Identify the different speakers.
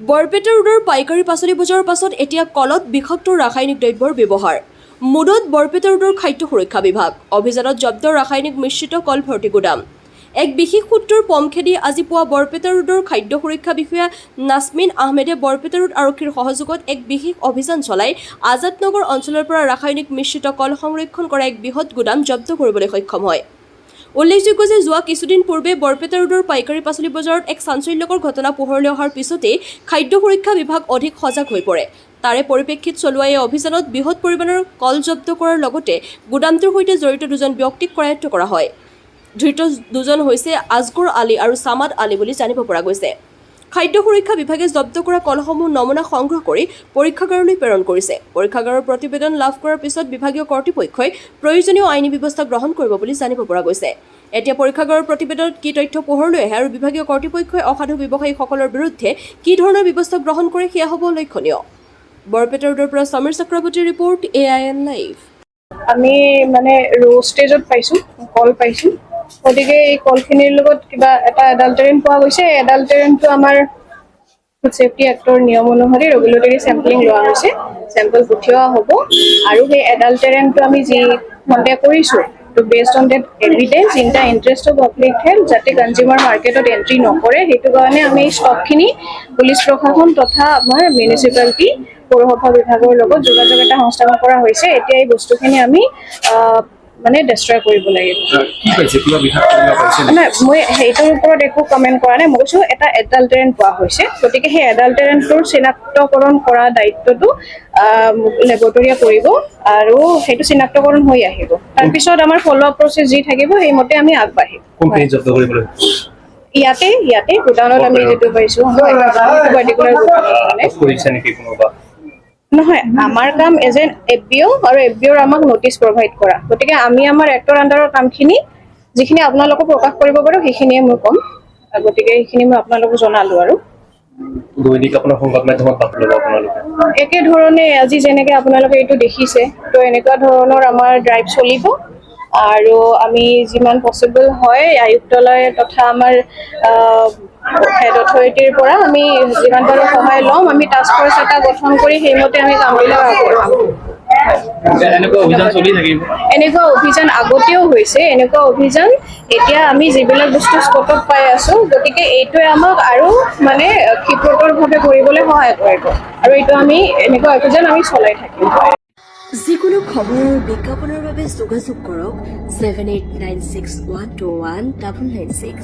Speaker 1: বৰপেটা ৰোডৰ পাইকাৰী পাচলি বজাৰৰ পাছত এতিয়া কলত বিষাক্ত ৰাসায়নিক দ্ৰব্যৰ ব্যৱহাৰ। মুডত বৰপেটা ৰোডৰ খাদ্য সুৰক্ষা বিভাগ অভিযানত জব্দ ৰাসায়নিক মিশ্ৰিত কল ভৰ্তি গুদাম। এক বিশেষ সূত্ৰৰ পম খেদি আজি পুৱা বৰপেটা ৰোডৰ খাদ্য সুৰক্ষা বিষয়া নাছমিন আহমেদে বৰপেটা ৰোড আৰক্ষীৰ সহযোগত এক বিশেষ অভিযান চলাই আজাদনগৰ অঞ্চলৰ পৰা ৰাসায়নিক মিশ্ৰিত কল সংৰক্ষণ কৰা এক বৃহৎ গুদাম জব্দ কৰিবলৈ সক্ষম হয়। উল্লেখযোগ্য যে যোৱা কিছুদিন পূৰ্বে বৰপেটা ৰোডৰ পাইকাৰী পাচলি বজাৰত এক চাঞ্চল্যকৰ ঘটনা পোহৰলৈ অহাৰ পিছতেই খাদ্য সুৰক্ষা বিভাগ অধিক সজাগ হৈ পৰে। তাৰে পৰিপ্ৰেক্ষিত চলোৱা এই অভিযানত বৃহৎ পৰিমাণৰ কল জব্দ কৰাৰ লগতে গুদামটোৰ সৈতে জড়িত দুজন ব্যক্তিক কৰায়ত্ব কৰা হয়। ধৃত দুজন হৈছে আজগৰ আলী আৰু সামাদ আলী বুলি জানিব পৰা গৈছে। খাদ্য সুৰক্ষা বিভাগে জব্দ কৰা কলসমূহ নমুনা সংগ্ৰহ কৰি পৰীক্ষাগাৰলৈ প্ৰেৰণ কৰিছে। পৰীক্ষাগাৰৰ প্ৰতিবেদন লাভ কৰাৰ পিছত বিভাগীয় কৰ্তৃপক্ষই প্ৰয়োজনীয় আইনী ব্যৱস্থা গ্ৰহণ কৰিব বুলি জানিব পৰা গৈছে। এতিয়া পৰীক্ষাগাৰৰ প্ৰতিবেদনত কি তথ্য পোহৰলৈ আহে আৰু বিভাগীয় কৰ্তৃপক্ষই অসাধু ব্যৱসায়ীসকলৰ বিৰুদ্ধে কি ধৰণৰ ব্যৱস্থা গ্ৰহণ কৰে সেয়া হ'ব লক্ষণীয়। বৰপেটা ৰোডৰ পৰা সমীৰ চক্ৰৱৰ্তীৰ ৰিপৰ্ট AIN লাইভ।
Speaker 2: আমি মানে ৰ' ষ্টেজত পাইছোঁ, কল পাইছোঁ। গতিকে এই কলখিনিৰ লগত কিবা এটা এডাল্টাৰেণ্ট পোৱা গৈছে। এডাল্টাৰেণ্টটো আমাৰ ফুড ছেফটি এক্টৰ নিয়ম অনুসৰি ৰেগুলেটৰী চেম্পলিং লোৱা হৈছে। চেম্পল পঠিওৱা হ'ব আৰু সেই এডাল্টাৰেণ্টটো আমি যি সন্দেহ কৰিছোঁ তো based on data evidence in the interest of public health যাতে কনজিউমাৰ মাৰ্কেটত এণ্ট্ৰি নকৰে সেইটো কাৰণে আমি ষ্টকখিনি পুলিচ প্ৰশাসন তথা আমাৰ মিউনিচিপালিটি পৌৰসভা বিভাগৰ লগত যোগাযোগ এটা সংস্থাপন কৰা হৈছে। এতিয়া এই বস্তুখিনি আমি মানে ডেষ্ট্ৰয় কৰিব লাগিব। নাই, মই সেইটোৰ ওপৰত একো কমেণ্ট কৰা নাই। মই কৈছোঁ এটা এডাল্টাৰেণ্ট পোৱা হৈছে, গতিকে সেই এডাল্টাৰেণ্টটোৰ চিনাক্তকৰণ কৰা দায়িত্বটো লেবৰেটৰীয়ে কৰিব আৰু সেইটো চিনাক্তকৰণ হৈ আহিব। তাৰপিছত আমাৰ ফ'ল' আপ প্ৰচেছ যি থাকিব সেইমতে আমি আগবাঢ়িম। ইয়াতে গোডাউনত আমি যিটো পাইছোঁ নহয়, আমাৰ কাম এজ এন FBO আৰু FBOৰ আমাক নটিচ প্ৰভাইড কৰা। গতিকে আমি আমাৰ এক্টৰ আণ্ডাৰৰ কামখিনি যিখিনি আপোনালোকক প্ৰকাশ কৰিব পাৰোঁ সেইখিনিয়ে মই ক'ম। গতিকে সেইখিনি মই আপোনালোকক জনালোঁ আৰু
Speaker 3: দৈনিক আপোনাৰ সংবাদ মাধ্যমত বাতৰি ল'ব আপোনালোকে
Speaker 2: একেধৰণে আজি যেনেকৈ আপোনালোকে এইটো দেখিছে তো এনেকুৱা ধৰণৰ আমাৰ ড্ৰাইভ চলিব আৰু আমি যিমান পচিবল হয় আয়ুক্তালয় তথা আমাৰ হেড অথৰিটিৰ পৰা আমি যিমান পাৰোঁ সহায় ল'ম। আমি টাস্ক ফ'ৰ্চ এটা গঠন কৰি সেইমতে আমি কামবিলাক আগবঢ়াম। এনেকুৱা অভিযান আগতেও হৈছে, এনেকুৱা অভিযান এতিয়া আমি যিবিলাক বস্তু স্পটত পাই আছোঁ। গতিকে এইটোৱে আমাক আৰু মানে ক্ষীপ্ৰতৰভাৱে কৰিবলৈ সহায় কৰিব আৰু এইটো আমি এনেকুৱা অভিযান আমি চলাই থাকিম।
Speaker 1: যিকোনো খবৰ আৰু বিজ্ঞাপনৰ বাবে যোগাযোগ কৰক 7896121996।